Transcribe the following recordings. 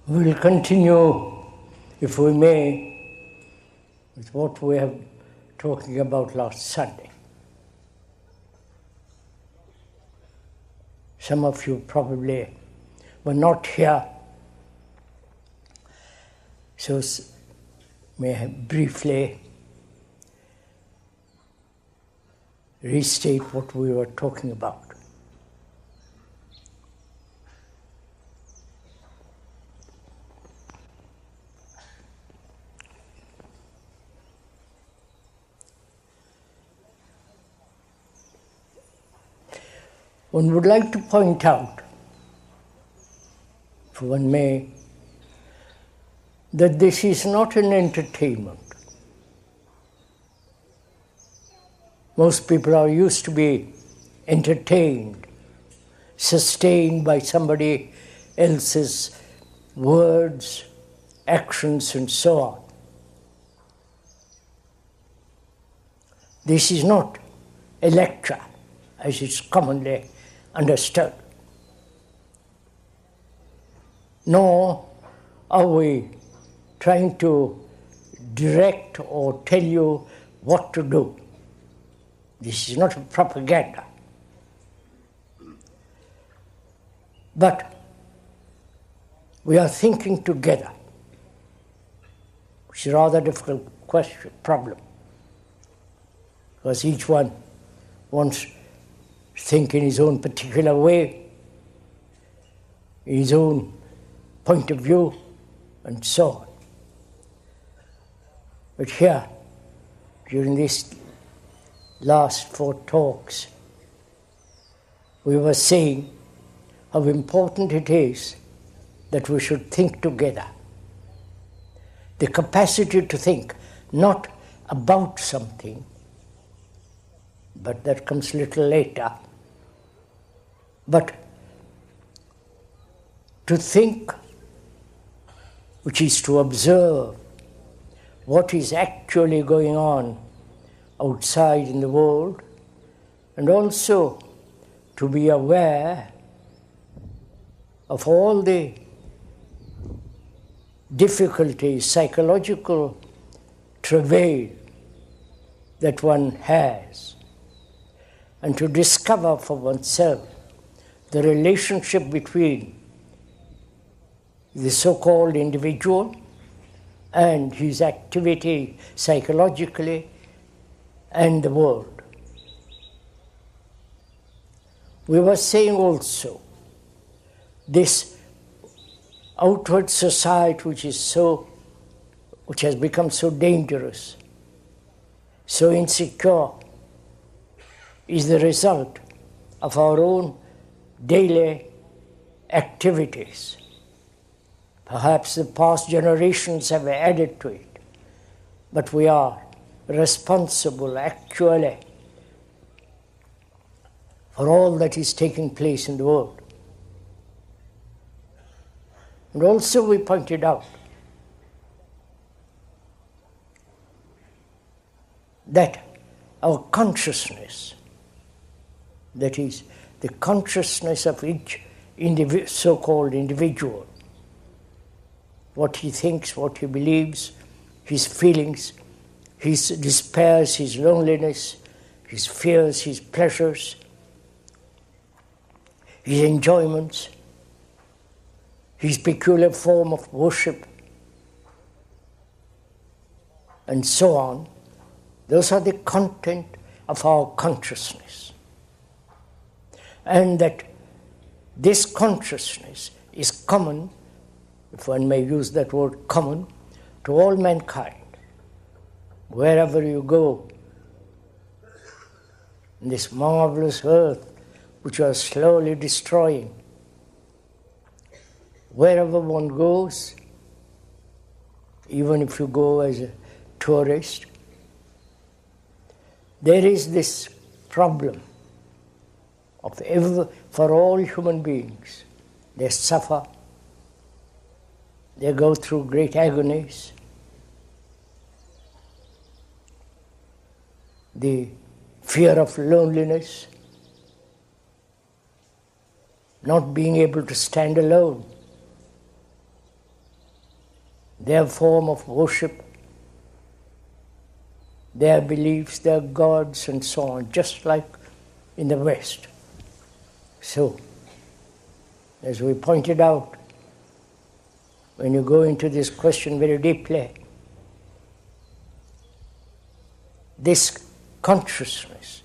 We will continue, if we may, with what we have talking about last Sunday. Some of you probably were not here, so may I briefly restate what we were talking about. One would like to point out, if one may, that this is not an entertainment. Most people are used to be entertained, sustained by somebody else's words, actions, and so on. This is not a lecture, as is commonly understood. Nor are we trying to direct or tell you what to do. This is not a propaganda. But we are thinking together, which is a rather difficult problem, because each one wants to think in his own particular way, in his own point of view, and so on. But here, during these last 4 talks, we were saying how important it is that we should think together. The capacity to think not about something, but that comes a little later, but to think, which is to observe what is actually going on outside in the world, and also to be aware of all the difficulties, psychological travail that one has, and to discover for oneself the relationship between the so-called individual and his activity psychologically and the world. We were saying also this outward society which has become so dangerous, so insecure, is the result of our own daily activities. Perhaps the past generations have added to it, but we are responsible actually for all that is taking place in the world. And also we pointed out that our consciousness, that is, the consciousness of each so-called individual, what he thinks, what he believes, his feelings, his despairs, his loneliness, his fears, his pleasures, his enjoyments, his peculiar form of worship, and so on. Those are the content of our consciousness. And that this consciousness is common, if one may use that word common, to all mankind. Wherever you go, in this marvelous earth which we are slowly destroying, wherever one goes, even if you go as a tourist, there is this problem for all human beings. They suffer, they go through great agonies. The fear of loneliness, not being able to stand alone, their form of worship, their beliefs, their gods, and so on, just like in the West. So, as we pointed out, when you go into this question very deeply, this consciousness,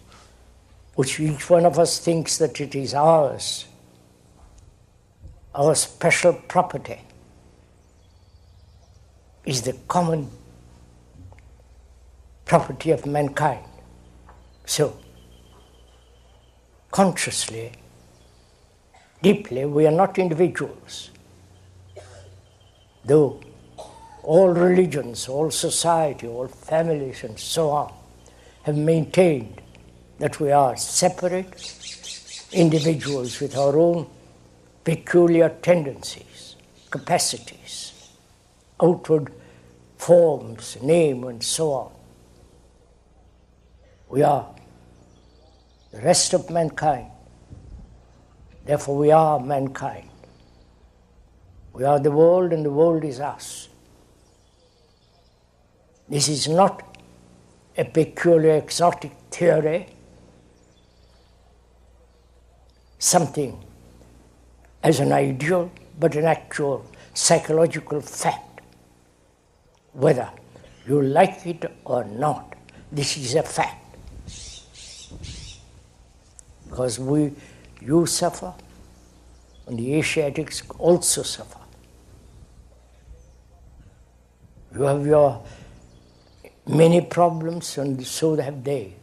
which each one of us thinks that it is ours, our special property, is the common property of mankind. So, consciously, deeply, we are not individuals. Though all religions, all society, all families, and so on, have maintained that we are separate individuals with our own peculiar tendencies, capacities, outward forms, name, and so on. We are the rest of mankind. Therefore, we are mankind. We are the world, and the world is us. This is not a peculiar exotic theory, something as an ideal, but an actual psychological fact. Whether you like it or not, this is a fact. Because you suffer, and the Asiatics also suffer. You have your many problems, and so have they.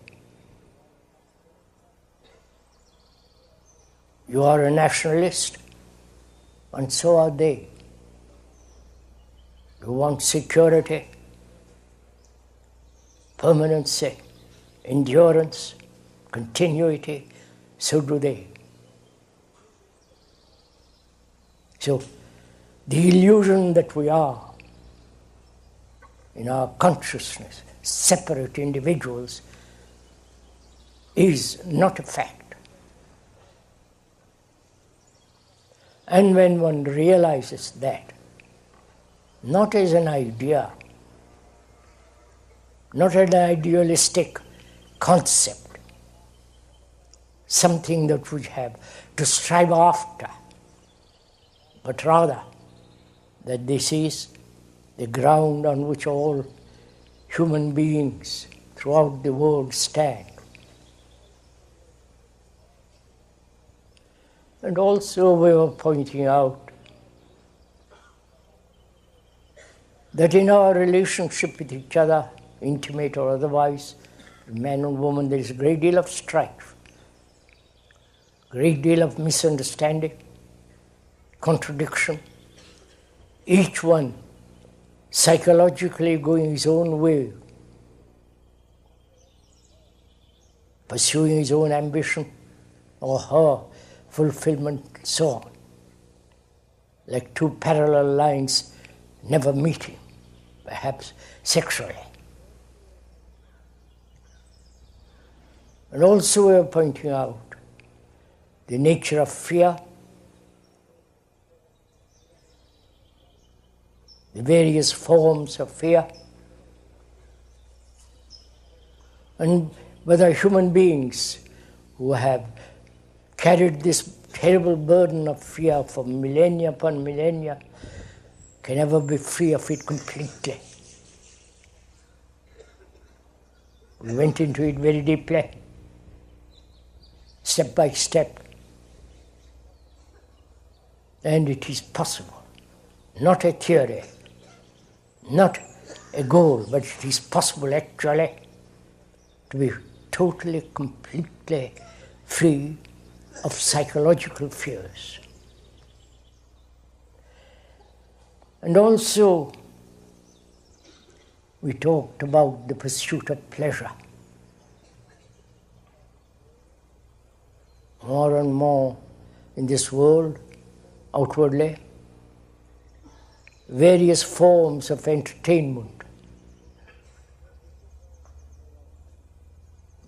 You are a nationalist, and so are they. You want security, permanency, endurance, continuity, so do they. So, the illusion that we are, in our consciousness, separate individuals, is not a fact. And when one realizes that, not as an idea, not an idealistic concept, something that we have to strive after, but rather that this is the ground on which all human beings throughout the world stand. And also we were pointing out that in our relationship with each other, intimate or otherwise, man and woman, there is a great deal of strife, great deal of misunderstanding, contradiction, each one psychologically going his own way, pursuing his own ambition or her fulfillment, and so on, like two parallel lines never meeting, perhaps sexually. And also we are pointing out the nature of fear, the various forms of fear, and whether human beings who have carried this terrible burden of fear for millennia upon millennia can ever be free of it completely. We went into it very deeply, step by step, and it is possible, not a theory, not a goal, but it is possible actually to be totally, completely free of psychological fears. And also, we talked about the pursuit of pleasure. More and more in this world, outwardly, various forms of entertainment,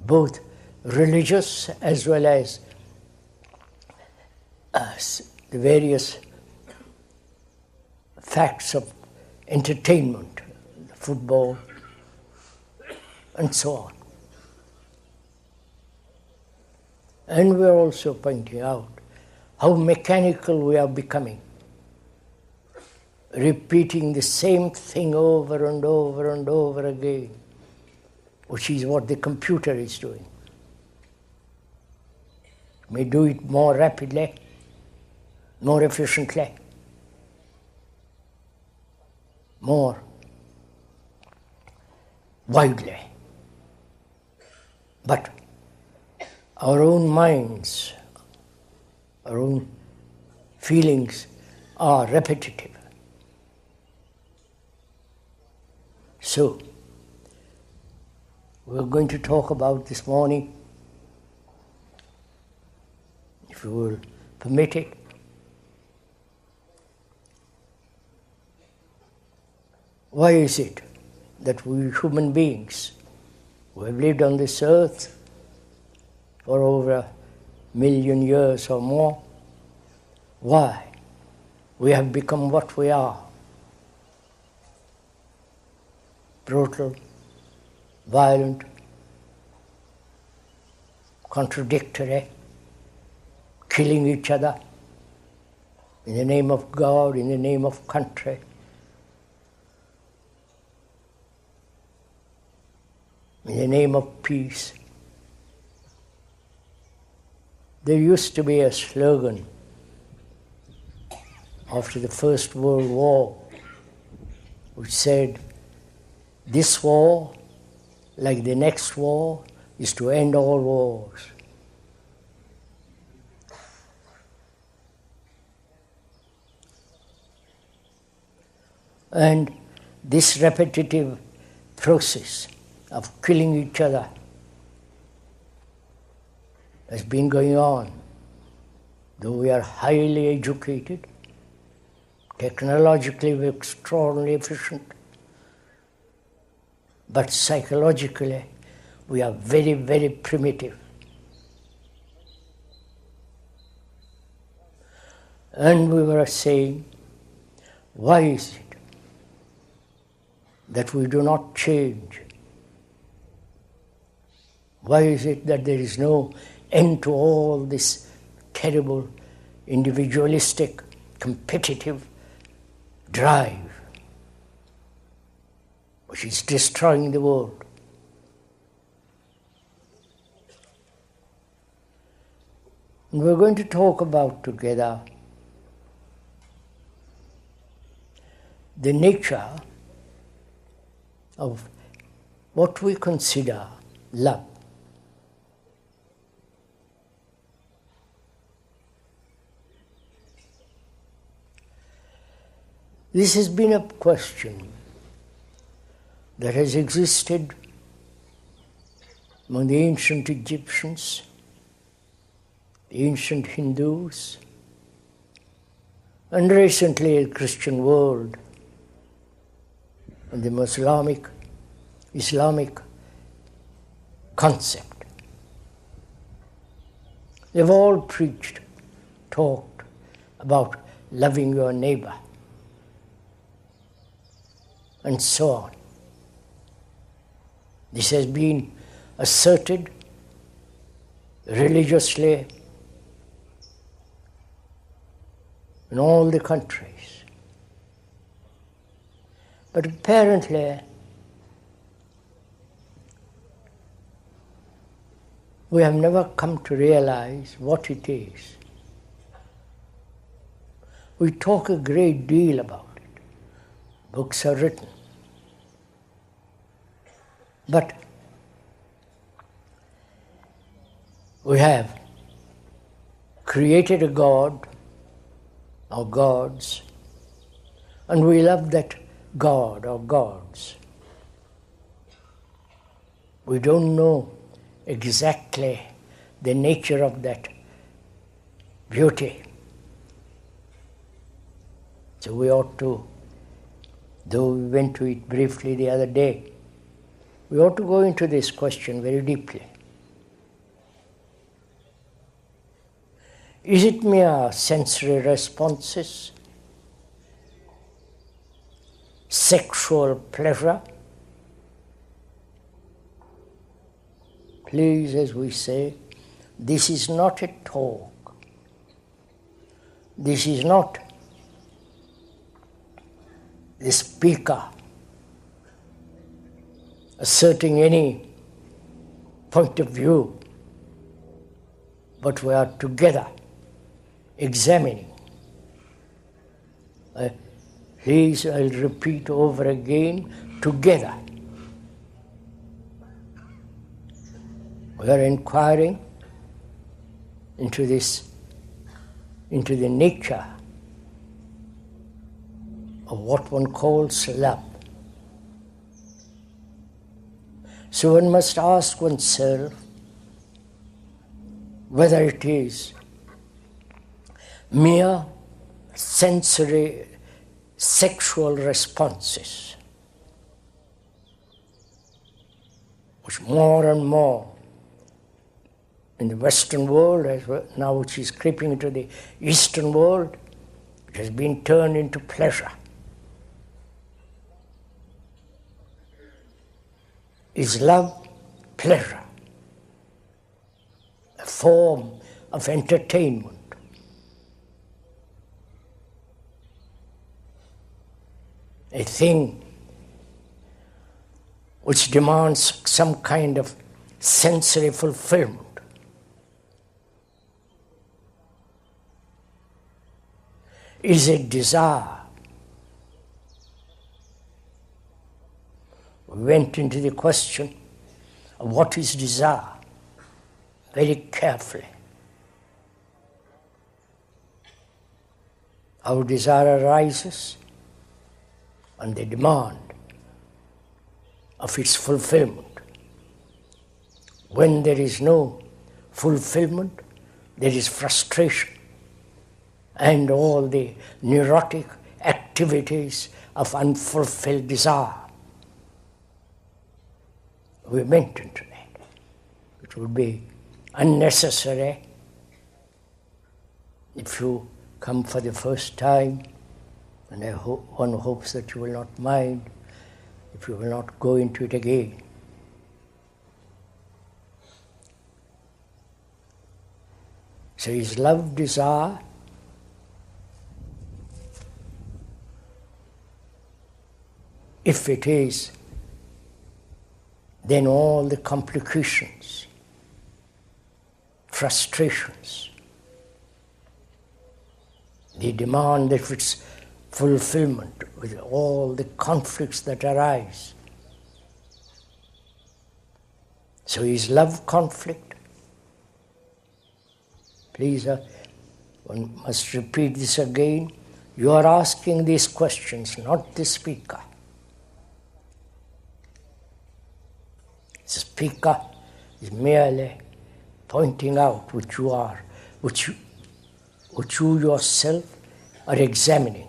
both religious as well as the various facts of entertainment, football, and so on. And we are also pointing out how mechanical we are becoming, repeating the same thing over and over and over again, which is what the computer is doing. It may do it more rapidly, more efficiently, more widely. But our own minds, our own feelings are repetitive. So, we're going to talk about this morning, if you will permit it, why is it that we human beings who have lived on this earth for over 1 million years or more, why we have become what we are? Brutal, violent, contradictory, killing each other in the name of God, in the name of country. In the name of peace. There used to be a slogan after the First World War which said, "This war, like the next war, is to end all wars." And this repetitive process of killing each other has been going on. Though we are highly educated, technologically we're extraordinarily efficient, but psychologically we are very, very primitive. And we were saying, why is it that we do not change? Why is it that there is no end to all this terrible, individualistic, competitive drive which is destroying the world? And we're going to talk about together the nature of what we consider love. This has been a question that has existed among the ancient Egyptians, the ancient Hindus, and recently the Christian world, and the Islamic concept. They've all preached, talked about loving your neighbor, and so on. This has been asserted religiously in all the countries. But apparently, we have never come to realize what it is. We talk a great deal about it. Books are written. But we have created a God, or gods, and we love that God or gods. We don't know exactly the nature of that beauty. So we ought to, though we went to it briefly the other day, we ought to go into this question very deeply. Is it mere sensory responses? sexual pleasure. Please, as we say, this is not a talk. This is not the speaker asserting any point of view, but we are together examining. Please, I'll repeat over again, together. We are inquiring into the nature of what one calls love. So one must ask oneself whether it is mere sensory sexual responses, which more and more in the Western world, as well, now which is creeping into the Eastern world, it has been turned into pleasure. Is love pleasure? A form of entertainment? A thing which demands some kind of sensory fulfillment? Is it desire? We went into the question of what is desire very carefully. Our desire arises and the demand of its fulfillment. When there is no fulfillment, there is frustration and all the neurotic activities of unfulfilled desire. We went into that. It would be unnecessary if you come for the first time, and one hopes that you will not mind if you will not go into it again. So is love desire? If it is, then all the complications, frustrations, the demand of its fulfillment, with all the conflicts that arise. So is love conflict? Please, one must repeat this again. You are asking these questions, not the speaker. The speaker is merely pointing out which you are, which you yourself are examining.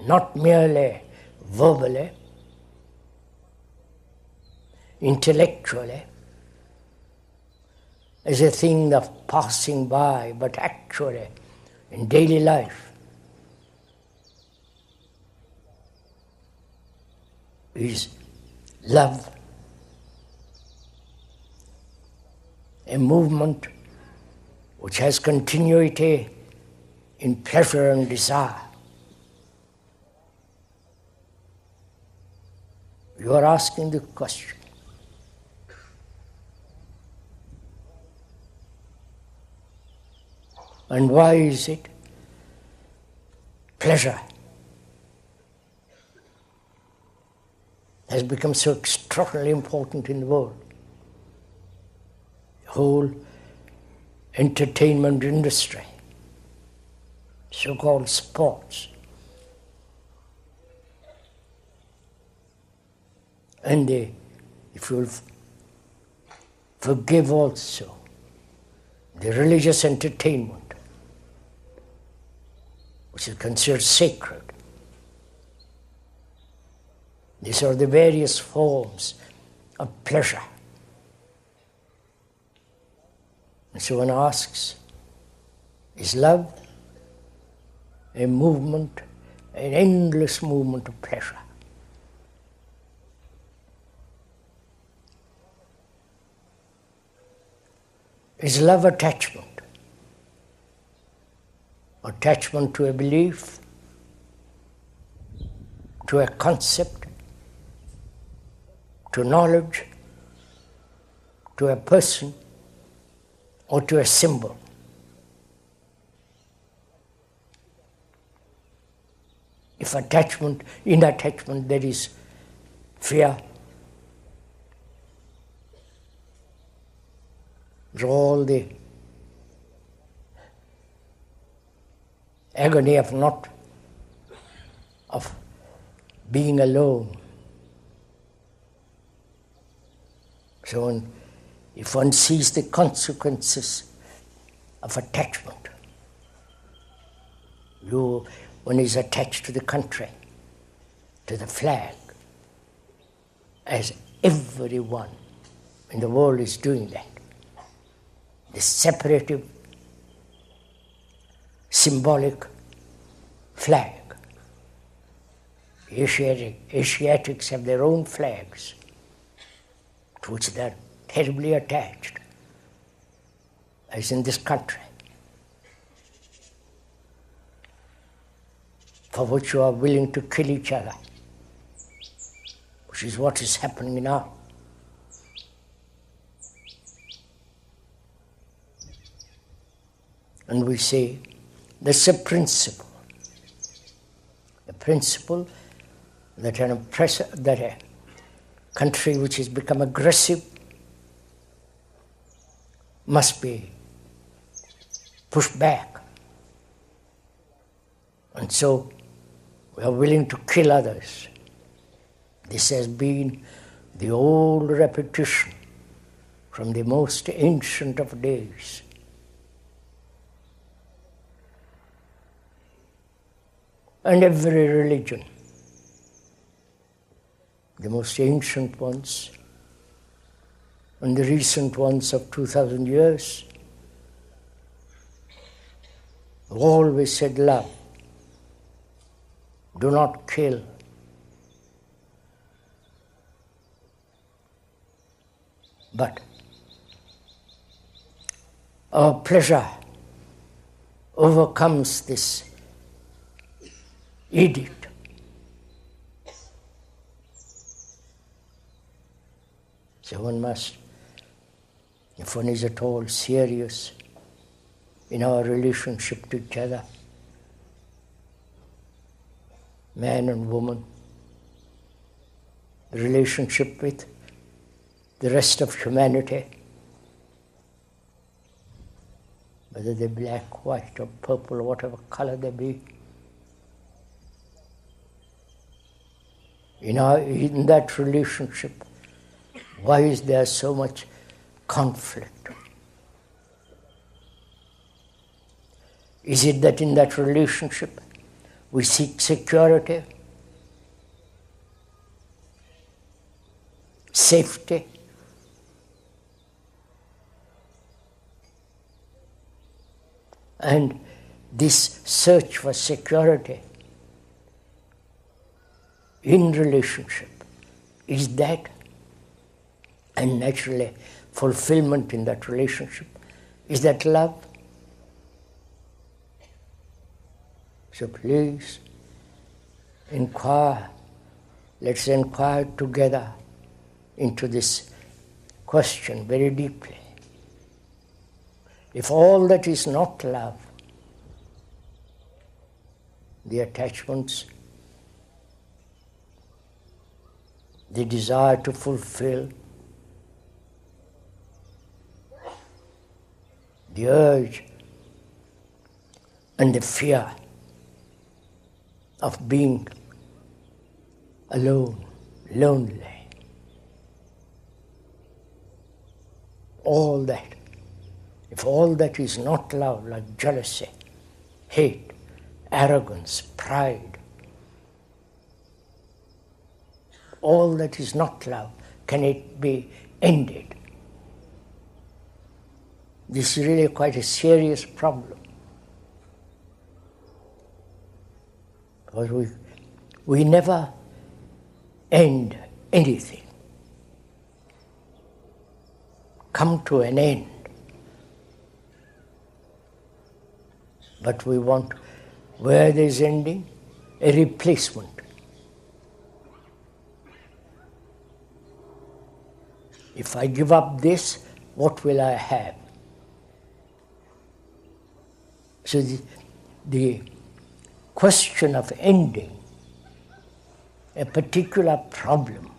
Not merely verbally, intellectually, as a thing of passing by, but actually in daily life is love a movement which has continuity in pleasure and desire. You are asking the question. And why is it pleasure has become so extraordinarily important in the world? The whole entertainment industry, so-called sports, and if you will forgive also the religious entertainment, which is considered sacred. These are the various forms of pleasure. And so one asks, is love a movement an endless movement of pleasure. Is love attachment? Attachment to a belief, to a concept, to knowledge, to a person, or to a symbol. If attachment, in attachment there is fear, all the agony of being alone. So if one sees the consequences of attachment, one is attached to the country, to the flag, as everyone in the world is doing that. The separative, symbolic flag. Asiatics have their own flags, to which they are terribly attached, as in this country, for which you are willing to kill each other, which is what is happening now. And we say, that's a principle that that a country which has become aggressive must be pushed back. And so we are willing to kill others. This has been the old repetition from the most ancient of days. And every religion, the most ancient ones and the recent ones of 2000 years, always said love. Do not kill. But our pleasure overcomes this edict. So one must, if one is at all serious in our relationship to each other, man and woman, the relationship with the rest of humanity, whether they're black, white, or purple, whatever color they be, in that relationship, why is there so much conflict? Is it that in that relationship we seek security, safety, and this search for security in relationship, is that, and naturally fulfillment in that relationship, is that love? So please inquire, let's inquire together into this question very deeply. If all that is not love, the attachments, the desire to fulfill, the urge and the fear of being alone, lonely, all that, if all that is not love, like jealousy, hate, arrogance, pride, all that is not love, can it be ended? This is really quite a serious problem. Because we never end anything, come to an end. But we want, where there is ending, a replacement. If I give up this, what will I have? So the question of ending a particular problem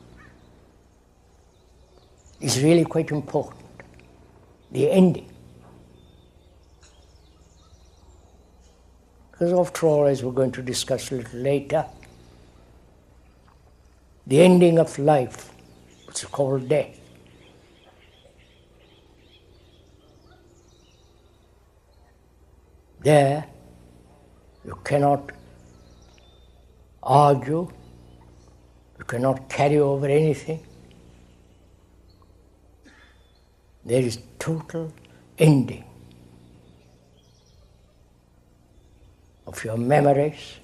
is really quite important. The ending. Because after all, as we're going to discuss a little later, the ending of life, which is called death, there you cannot argue, you cannot carry over anything. There is total ending of your memories,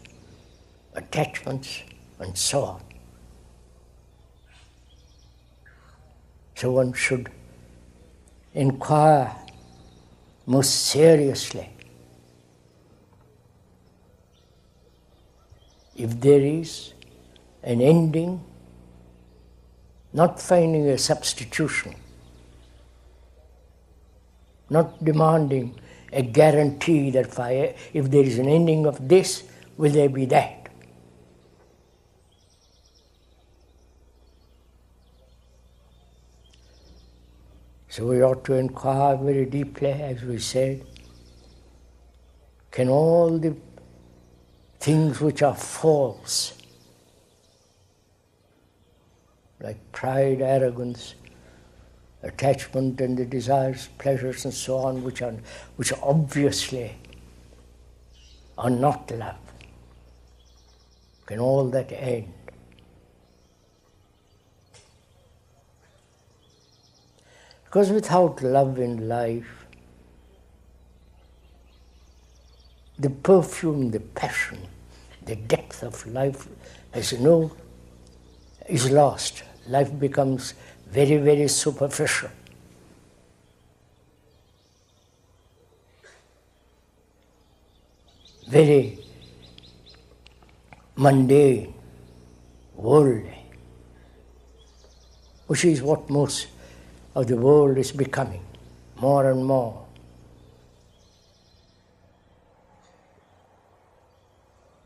attachments, and so on. So one should inquire most seriously if there is an ending, not finding a substitution, not demanding a guarantee that if there is an ending of this, will there be that? So we ought to inquire very deeply, as we said, can all the things which are false, like pride, arrogance, attachment and the desires, pleasures and so on, which obviously are not love, can all that end? Because without love in life, the perfume, the passion, the depth of life is lost. Life becomes very, very superficial. Very mundane, worldly, which is what most of the world is becoming, more and more.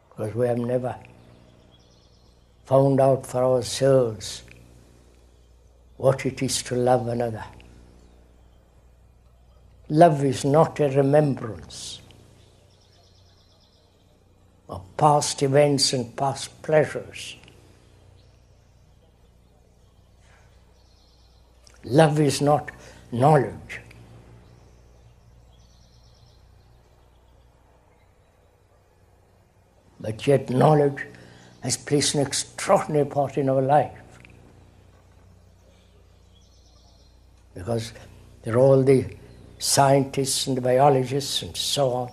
Because we have never found out for ourselves what it is to love another. Love is not a remembrance of past events and past pleasures. Love is not knowledge. But yet knowledge has placed an extraordinary part in our life. Because there are all the scientists and the biologists and so on,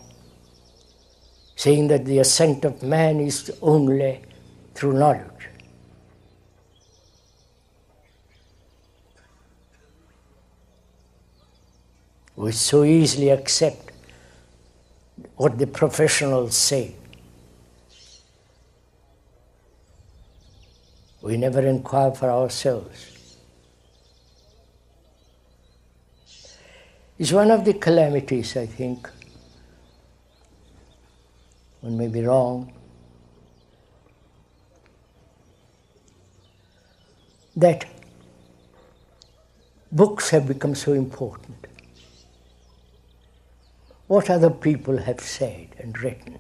saying that the ascent of man is only through knowledge. We so easily accept what the professionals say. We never inquire for ourselves. It's one of the calamities, I think, one may be wrong, that books have become so important. What other people have said and written.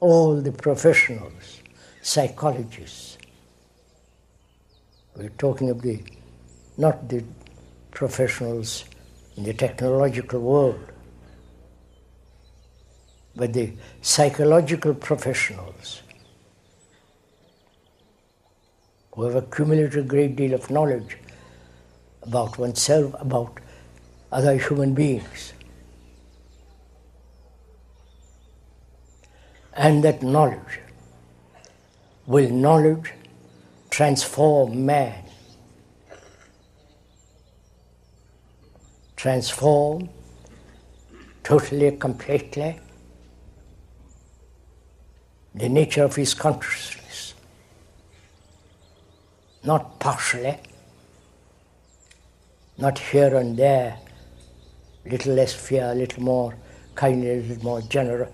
All the professionals, psychologists, we're talking of not the professionals in the technological world, but the psychological professionals who have accumulated a great deal of knowledge about oneself, about other human beings. And that knowledge transform man, transform totally, completely the nature of his consciousness, not partially, not here and there, little less fear, a little more kindness, a little more generous,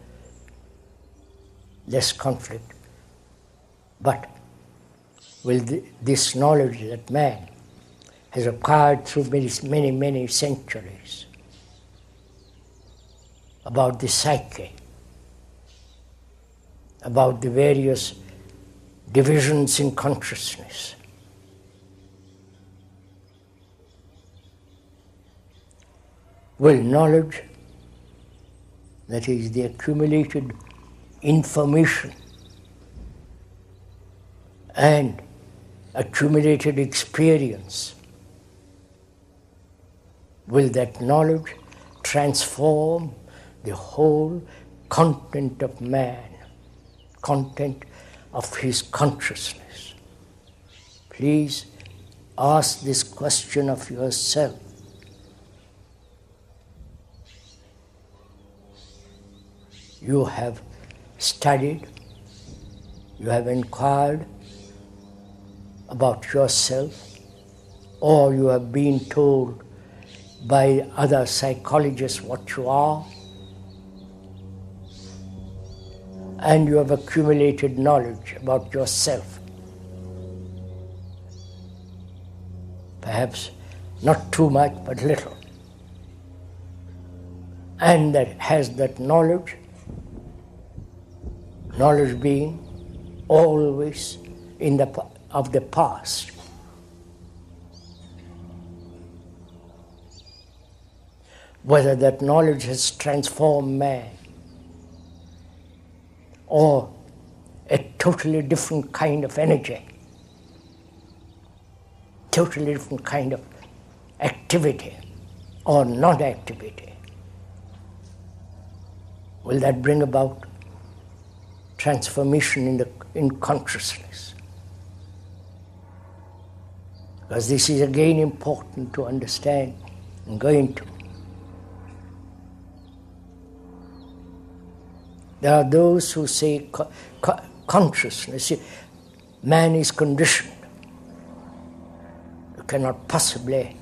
less conflict. But will this knowledge that man has acquired through many, many centuries about the psyche, about the various divisions in consciousness, will knowledge, that is the accumulated information and accumulated experience, will that knowledge transform the whole content of man, content of his consciousness? Please ask this question of yourself. You have studied, you have inquired about yourself, or you have been told by other psychologists what you are, and you have accumulated knowledge about yourself. Perhaps not too much, but little. And that has that knowledge being always of the past. Whether that knowledge has transformed man, or a totally different kind of energy, totally different kind of activity or non-activity, will that bring about transformation in consciousness? Because this is again important to understand and go into. There are those who say consciousness, man is conditioned. You cannot possibly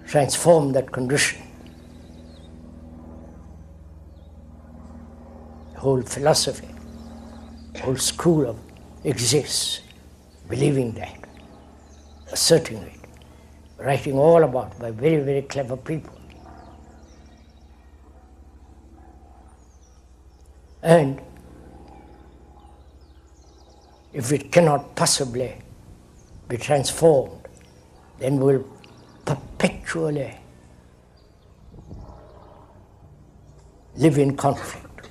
transform that condition. The whole philosophy, the whole school exists, believing that, asserting it, writing all about it by very, very clever people. And if it cannot possibly be transformed, then we'll perpetually live in conflict,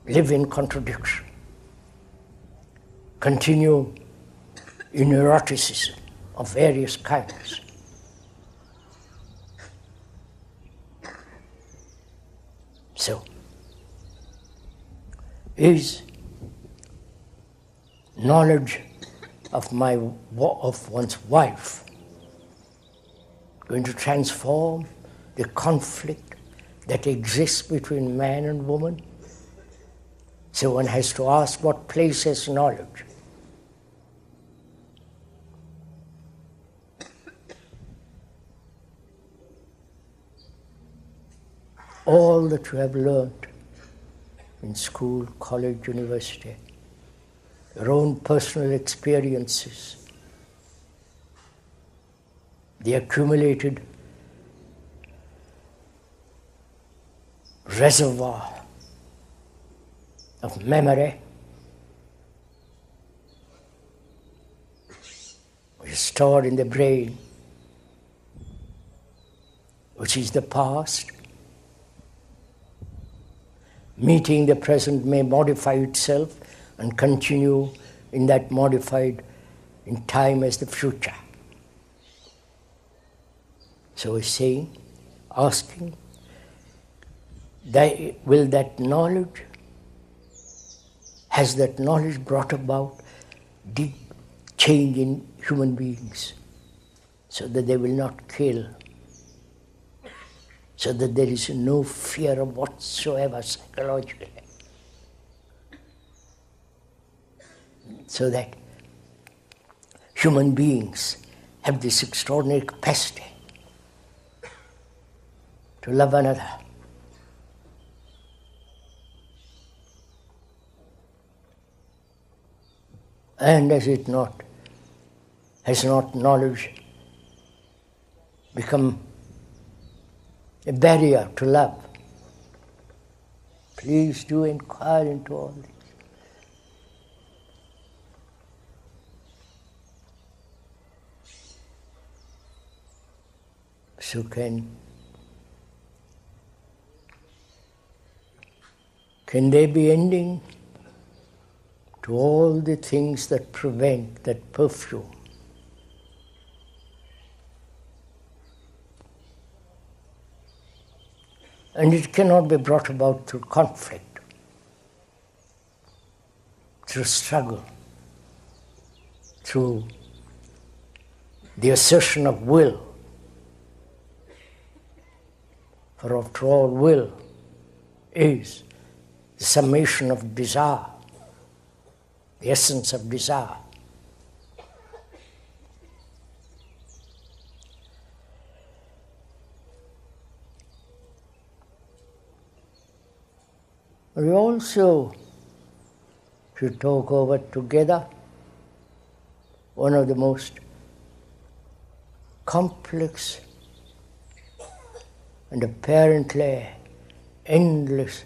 live in contradiction, continue in eroticism of various kinds. So, is knowledge of one's wife going to transform the conflict that exists between man and woman? So one has to ask, what place has knowledge? All that you have learned in school, college, university, your own personal experiences, the accumulated reservoir of memory, which is stored in the brain, which is the past. Meeting the present may modify itself and continue in that modified in time as the future. So he's saying, asking, will that knowledge, has that knowledge brought about deep change in human beings so that they will not kill, so that there is no fear of whatsoever psychologically, so that human beings have this extraordinary capacity to love another. And has not knowledge become a barrier to love? Please do inquire into all this. So can there be ending to all the things that prevent that perfume? And it cannot be brought about through conflict, through struggle, through the assertion of will. For after all, will is the summation of desire, the essence of desire. We also should talk over together one of the most complex and apparently endless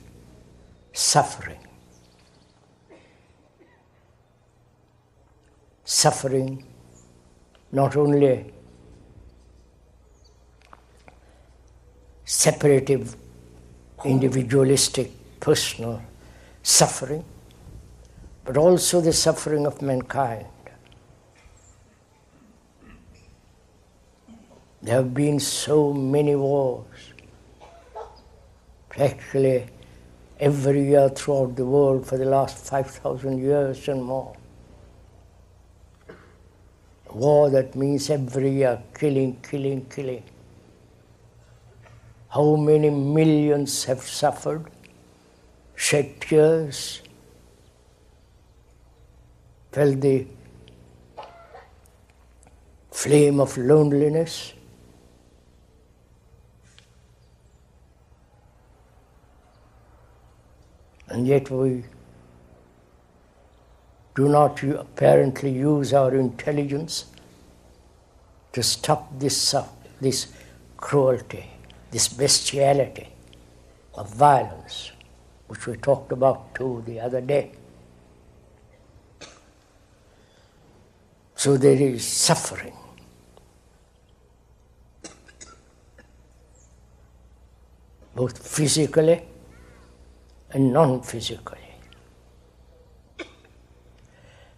suffering. Suffering, not only separative, individualistic, personal suffering, but also the suffering of mankind. There have been so many wars, practically every year throughout the world for the last 5,000 years and more. War, that means every year killing, killing, killing. How many millions have suffered, shed tears, felt the flame of loneliness. And yet we do not apparently use our intelligence to stop this cruelty, this bestiality of violence, which we talked about too the other day. So there is suffering. Both physically and non-physically.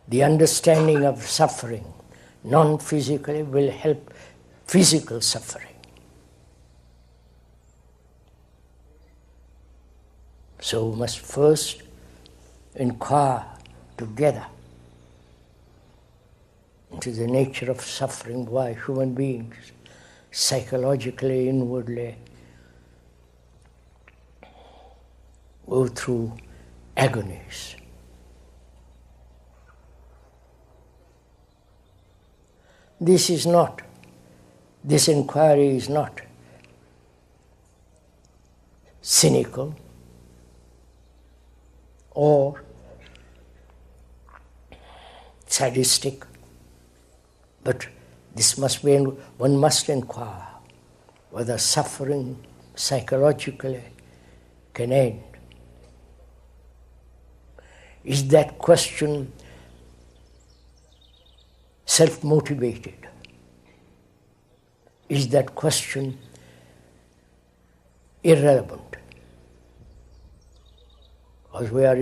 The understanding of suffering non-physically will help physical suffering. So we must first inquire together into the nature of suffering, why human beings psychologically, inwardly go through agonies. This inquiry is not cynical or sadistic, but one must inquire whether suffering psychologically can end. Is that question self-motivated? Is that question irrelevant? Because we are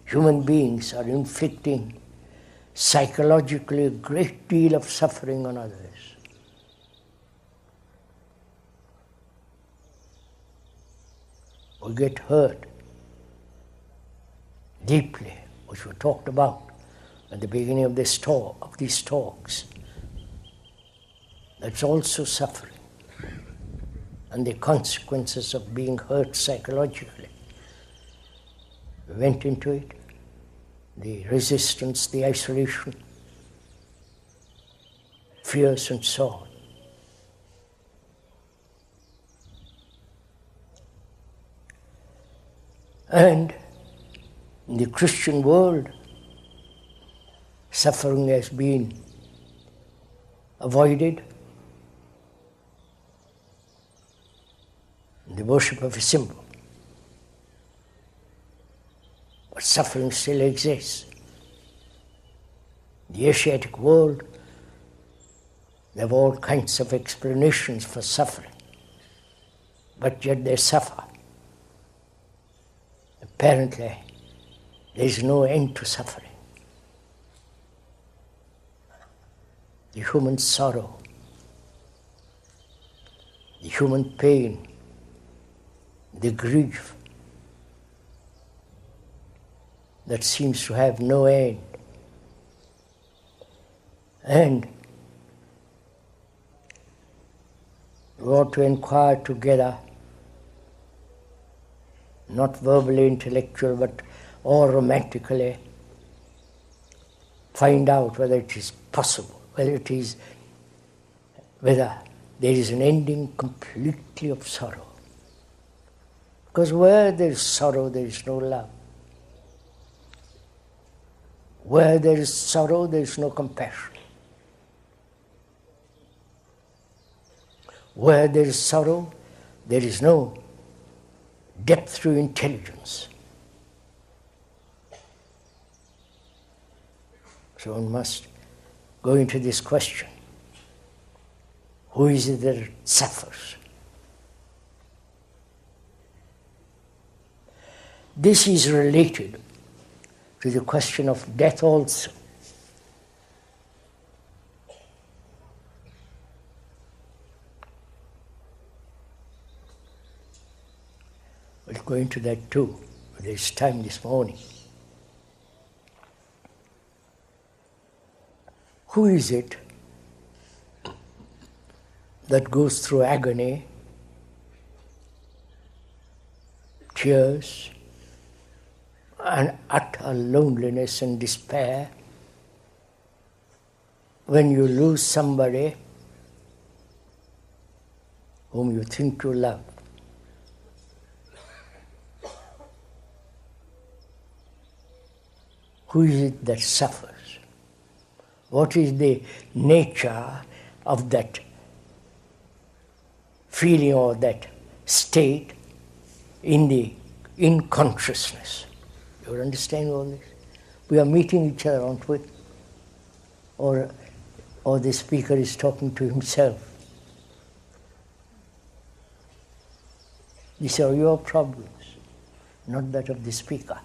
human beings are inflicting psychologically a great deal of suffering on others. We get hurt deeply, which we talked about at the beginning of this talk, of these talks. That's also suffering, and the consequences of being hurt psychologically. We went into it, the resistance, the isolation, fears and so on. And in the Christian world, suffering has been avoided. In the worship of a symbol. But suffering still exists. In the Asiatic world, they have all kinds of explanations for suffering, but yet they suffer. Apparently, there is no end to suffering. The human sorrow, the human pain, the grief that seems to have no end. And we ought to inquire together, not verbally intellectual, but or romantically, find out whether it is possible, whether there is an ending completely of sorrow. Because where there is sorrow, there is no love. Where there is sorrow, there is no compassion. Where there is sorrow, there is no depth to intelligence. So one must go into this question. Who is it that suffers? This is related to the question of death also. We'll go into that too. There's time this morning. Who is it that goes through agony, tears, and utter loneliness and despair when you lose somebody whom you think you love? Who is it that suffers? What is the nature of that feeling or that state in consciousness? You understand all this? We are meeting each other, aren't we? Or the speaker is talking to himself. These are your problems, not that of the speaker.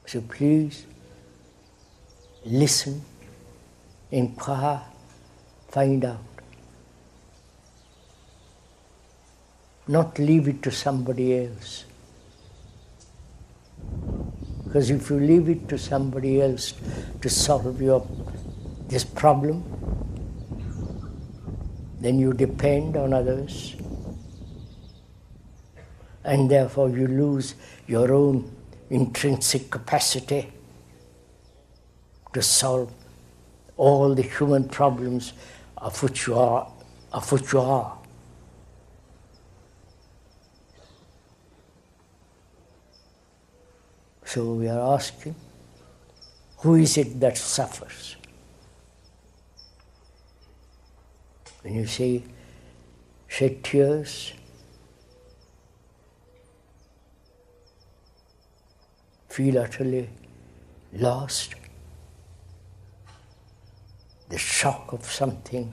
So please listen, inquire, find out. Not leave it to somebody else. Because if you leave it to somebody else to solve this problem, then you depend on others, and therefore you lose your own intrinsic capacity to solve all the human problems of which you are. So we are asking, who is it that suffers? When you say, shed tears, feel utterly lost, the shock of something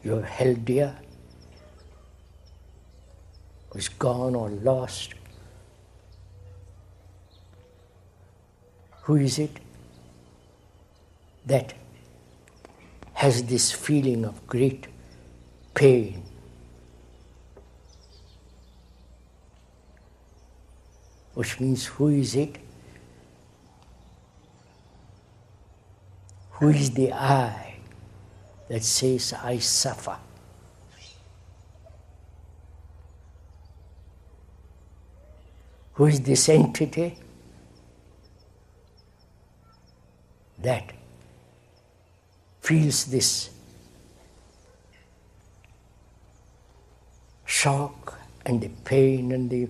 you have held dear is gone or lost. Who is it that has this feeling of great pain which means who is it? Who is the I that says, I suffer? Who is this entity that feels this shock and the pain and the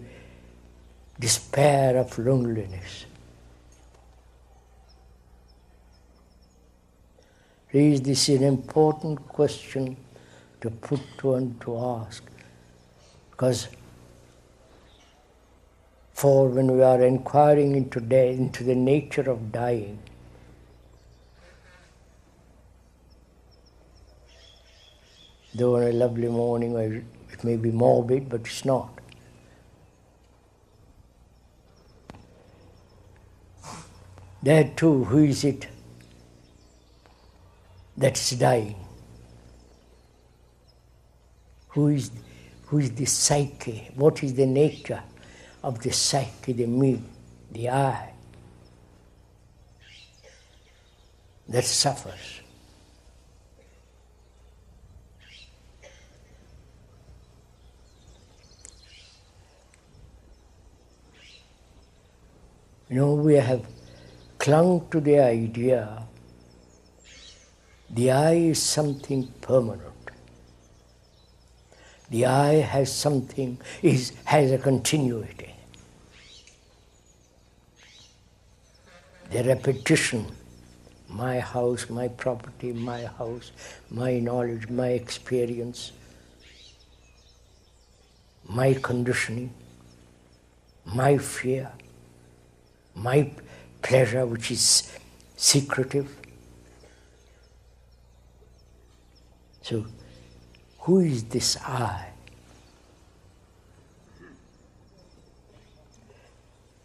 despair of loneliness? This is an important question to put to and to ask, because for when we are inquiring into the nature of dying, though on a lovely morning it may be morbid, but it's not. There too, who is it that's dying? Who is the psyche? What is the nature of the psyche, the me, the I, that suffers? We have clung to the idea the I is something permanent. The I has a continuity. The repetition, my house, my property, my house, my knowledge, my experience, my conditioning, my fear, my pleasure, which is secretive. So, who is this I?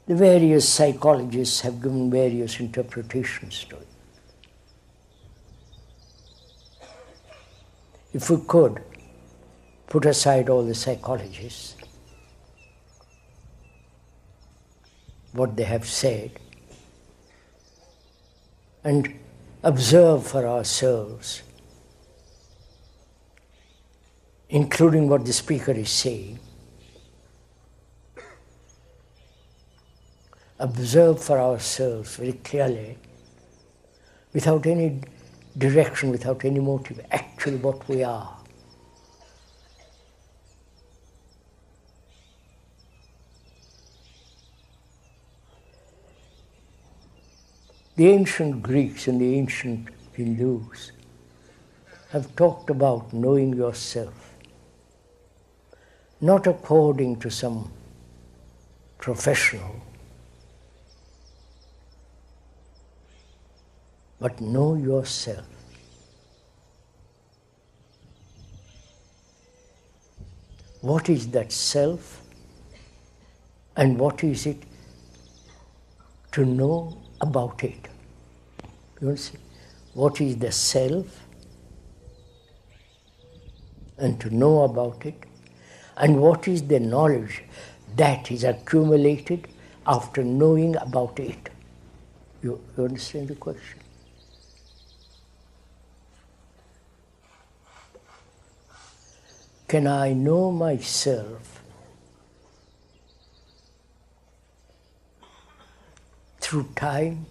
The various psychologists have given various interpretations to it. If we could put aside all the psychologists, what they have said, and observe for ourselves, including what the speaker is saying, observe for ourselves very clearly, without any direction, without any motive, actually what we are. The ancient Greeks and the ancient Hindus have talked about knowing yourself, not according to some professional, but know yourself. What is that self, and what is it to know about it? You see, what is the self, and to know about it, and what is the knowledge that is accumulated after knowing about it? You understand the question? Can I know myself through time?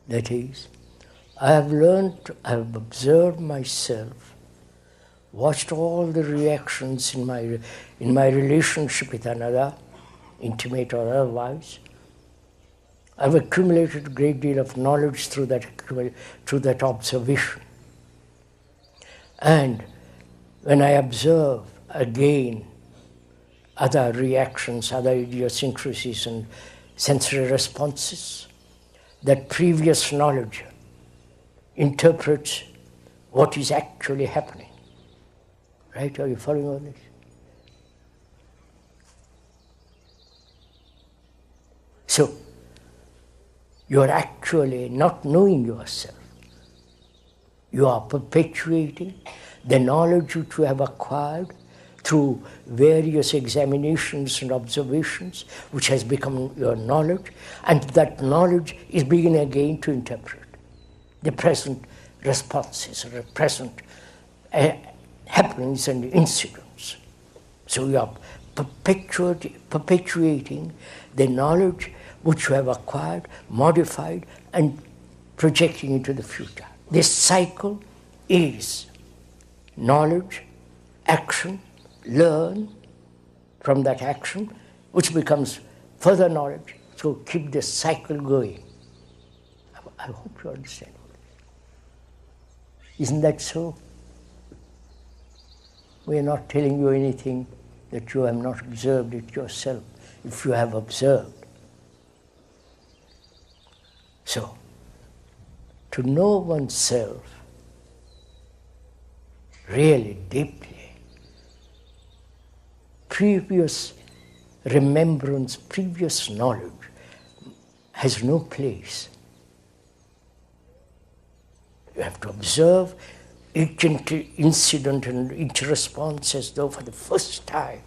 That is, I have observed myself, watched all the reactions in my relationship with another, intimate or otherwise. I've accumulated a great deal of knowledge through that observation. And when I observe again other reactions, other idiosyncrasies and sensory responses, that previous knowledge interprets what is actually happening. Right? Are you following all this? So, you are actually not knowing yourself. You are perpetuating the knowledge which you have acquired through various examinations and observations, which has become your knowledge, and that knowledge is beginning again to interpret the present responses, or the present happenings and incidents. So you are perpetuating the knowledge which you have acquired, modified, and projecting into the future. This cycle is knowledge, action, learn from that action, which becomes further knowledge. So keep this cycle going. I hope you understand. Isn't that so? We are not telling you anything that you have not observed it yourself, if you have observed. So, to know oneself really deeply, previous remembrance, previous knowledge has no place. You have to observe each incident and each response as though for the first time.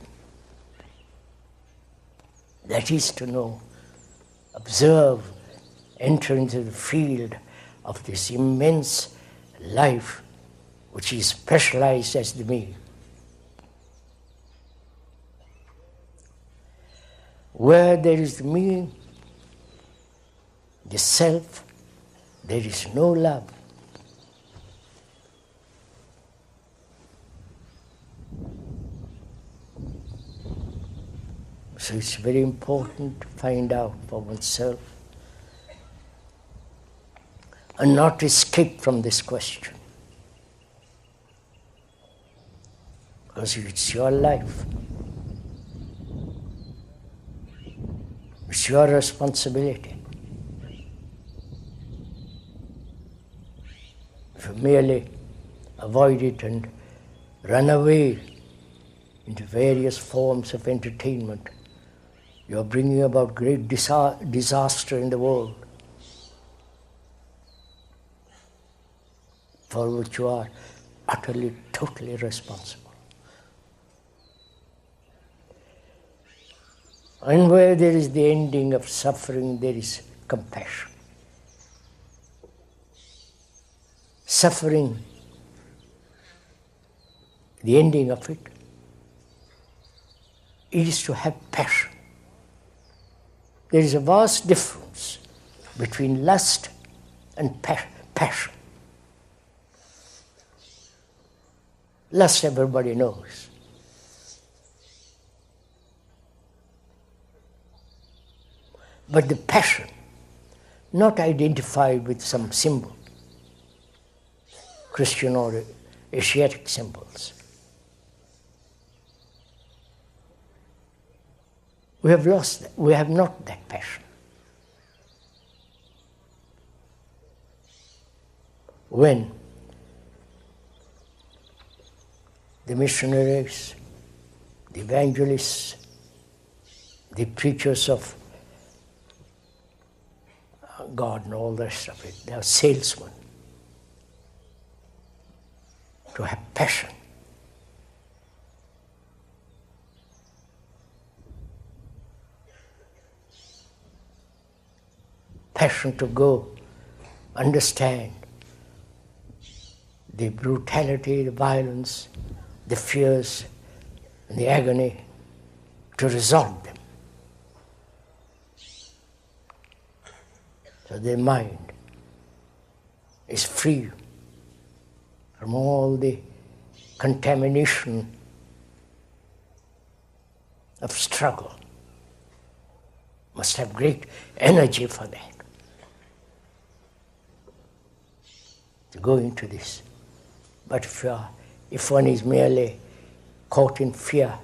That is to know, observe, enter into the field of this immense life which is specialized as the me. Where there is the me, the self, there is no love. So it's very important to find out for oneself and not escape from this question. Because it's your life. It's your responsibility. If you merely avoid it and run away into various forms of entertainment, you are bringing about great disaster in the world, for which you are utterly, totally responsible. And where there is the ending of suffering, there is compassion. Suffering, the ending of it, is to have passion. There is a vast difference between lust and passion. Lust everybody knows. But the passion, not identified with some symbol, Christian or Asiatic symbols. We have lost that. We have not that passion. When the missionaries, the evangelists, the preachers of God and all the rest of it, they are salesmen. To have passion. Passion to go, understand the brutality, the violence, the fears, and the agony, to resolve them. So their mind is free from all the contamination of struggle. Must have great energy for that, to go into this. But if one is merely caught in fear,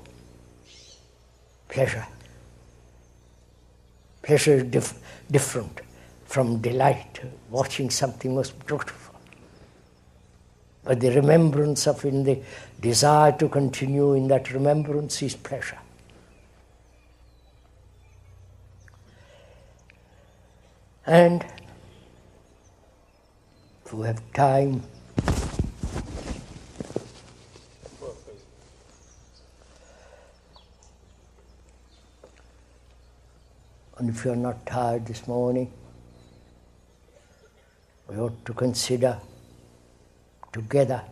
pleasure is different from delight, watching something most beautiful. But the remembrance of it, the desire to continue in that remembrance is pleasure. And if we have time, And if you're not tired this morning, we ought to consider together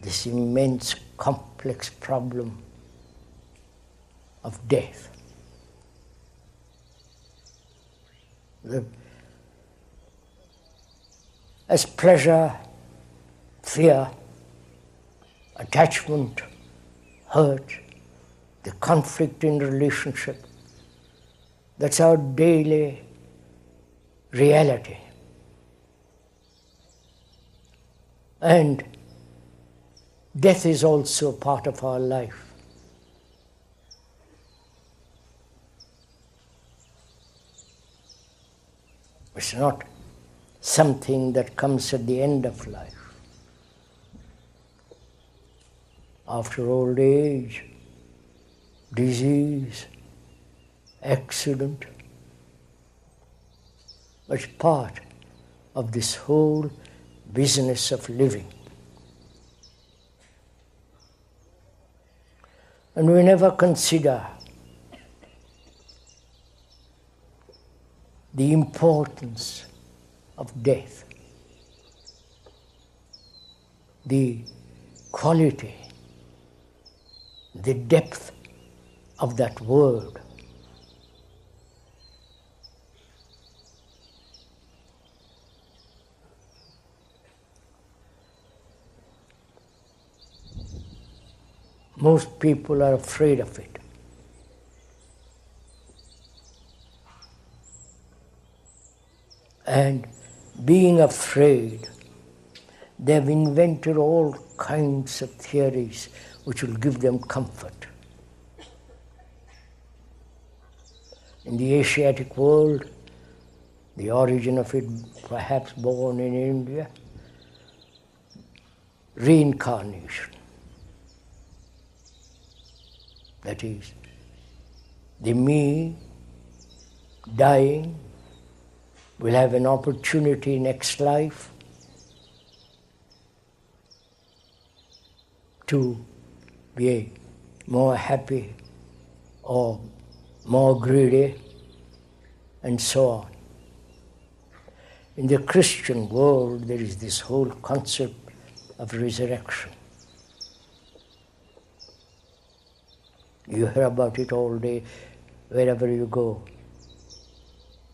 this immense complex problem of death. As pleasure, fear, attachment, hurt, the conflict in relationship, that's our daily reality. And death is also part of our life. It's not something that comes at the end of life. After old age, disease, accident, it's part of this whole business of living. And we never consider the importance of death, the quality, the depth of that word. Most people are afraid of it. And being afraid, they've invented all kinds of theories which will give them comfort. In the Asiatic world, the origin of it perhaps born in India, reincarnation. That is, the me dying will have an opportunity next life to be more happy or more greedy, and so on. In the Christian world, there is this whole concept of resurrection. You hear about it all day, wherever you go,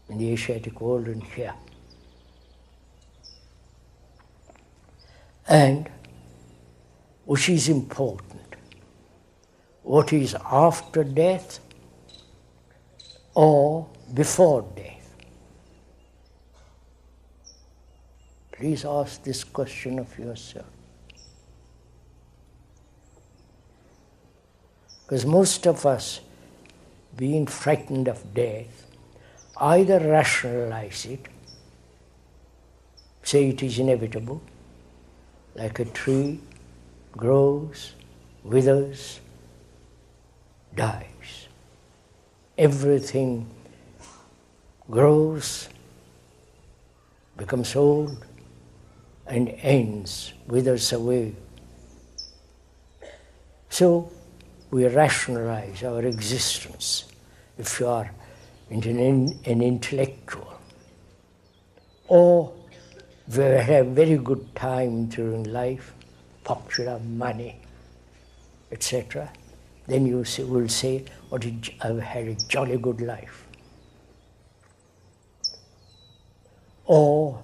in the Asiatic world and here. And which is important? What is after death or before death? Please ask this question of yourself. Because most of us, being frightened of death, either rationalize it, say it is inevitable, like a tree grows, withers, dies. Everything grows, becomes old, and ends, withers away. So we rationalize our existence if you are an intellectual. Or if you have very good time during life, popular, money, etc., then you will say, I've had a jolly good life. Or,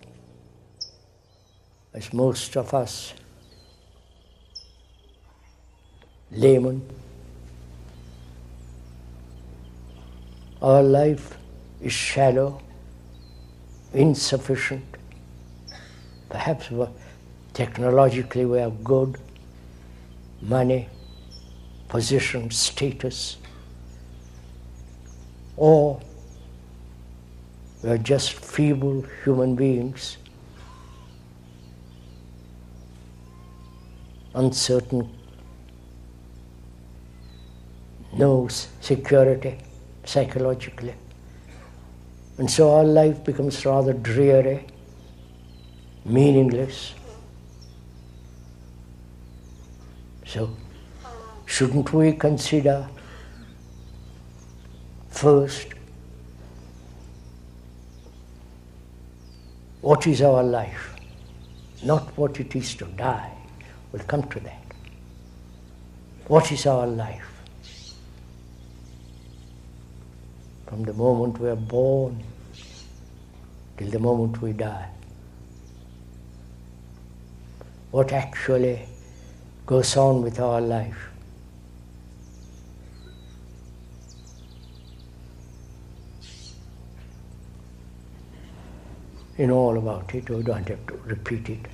as most of us laymen, our life is shallow, insufficient. Perhaps technologically we are good, money, position, status, or we are just feeble human beings, uncertain, no security psychologically. And so our life becomes rather dreary, meaningless. So, shouldn't we consider first what is our life, not what it is to die. We'll come to that. What is our life? From the moment we are born till the moment we die. What actually goes on with our life? You know all about it, we don't have to repeat it.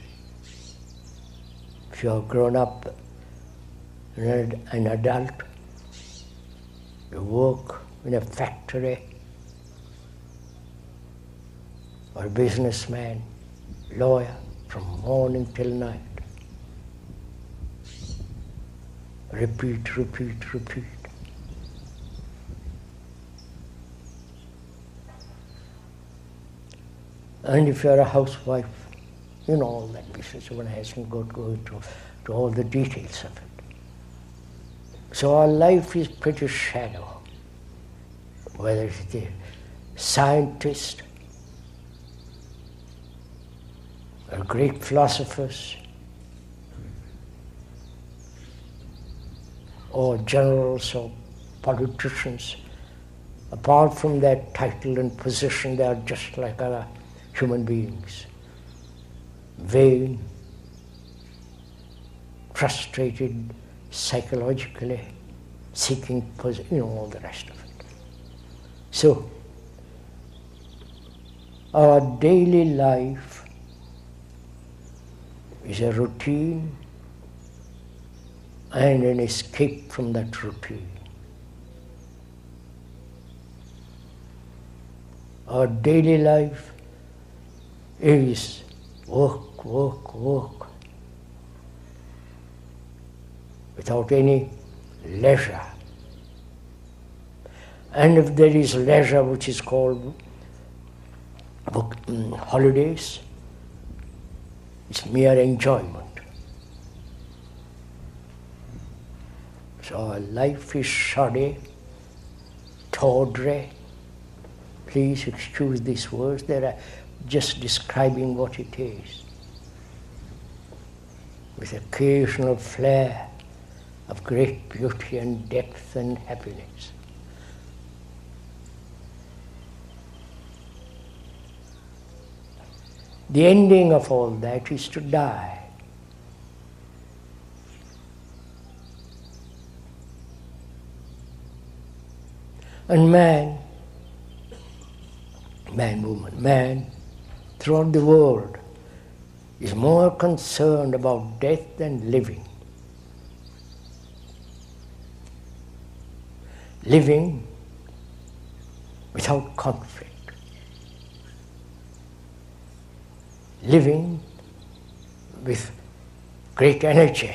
If you have grown up an adult, you work in a factory, or a businessman, lawyer, from morning till night. Repeat, repeat, repeat. And if you're a housewife, you know all that business. One hasn't got to go into all the details of it. So our life is pretty shallow. Whether it's the scientist, or great philosophers, or generals or politicians, apart from their title and position, they are just like other human beings. Vain, frustrated psychologically, seeking position, all the rest of it. So, our daily life is a routine and an escape from that routine. Our daily life is work, work, work, without any leisure. And if there is leisure, which is called holidays, it's mere enjoyment. So our life is shoddy, tawdry. Please excuse these words, they are just describing what it is, with occasional flair of great beauty and depth and happiness. The ending of all that is to die. And man, woman, throughout the world is more concerned about death than living. Living without conflict. Living with great energy.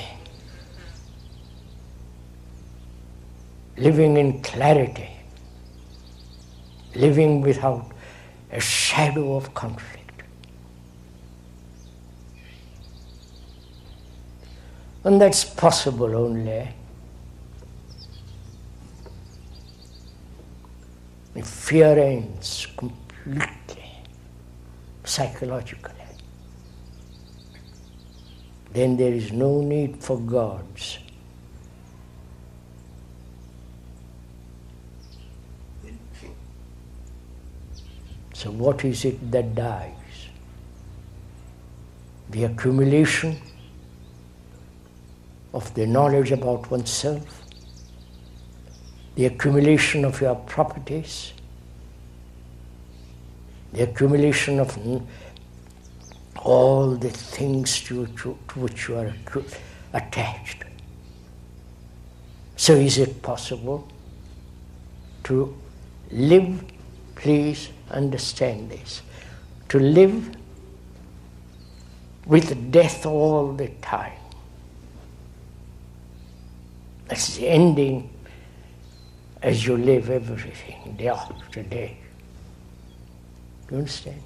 Living in clarity. Living without a shadow of conflict. And that's possible only if fear ends completely, psychologically. Then there is no need for gods. So what is it that dies? The accumulation of the knowledge about oneself, the accumulation of your properties, the accumulation of all the things to which you are attached. So is it possible to live, please understand this, to live with death all the time? That's the ending as you live everything, day after day. Do you understand?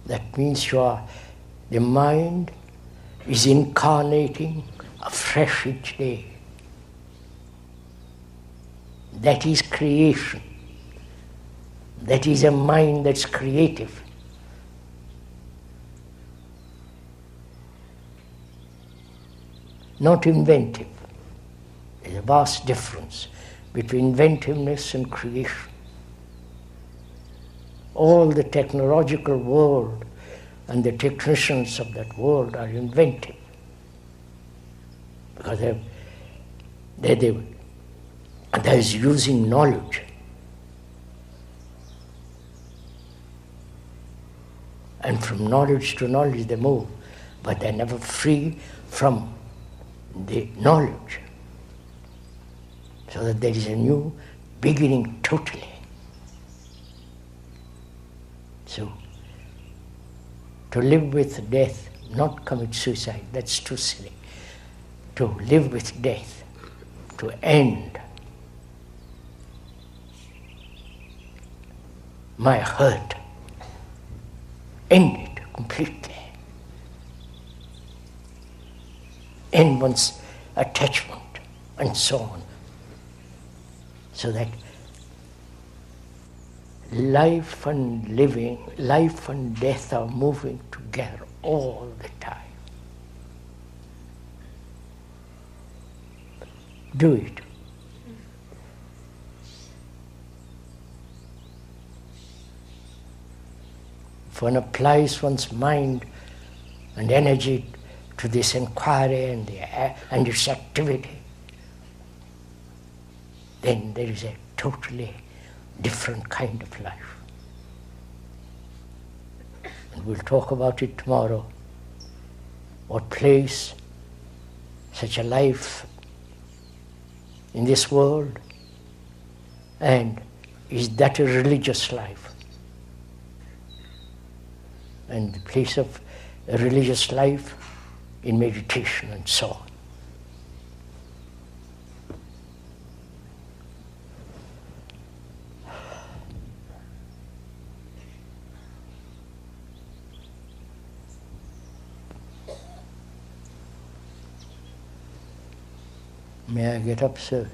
That means the mind is incarnating afresh each day. That is creation. That is a mind that's creative. Not inventive. There's a vast difference between inventiveness and creation. All the technological world and the technicians of that world are inventive. Because they're using knowledge. And from knowledge to knowledge they move, but they're never free from the knowledge. So that there is a new beginning totally. So, to live with death, not commit suicide, that's too silly. To live with death, to end my hurt, end it completely. End one's attachment and so on. So that life and living, life and death are moving together all the time. Do it. If one applies one's mind and energy to this inquiry and its activity, then there is a totally different kind of life. And we'll talk about it tomorrow. What place such a life in this world, and is that a religious life? And the place of a religious life in meditation and so on. May I get up, sir?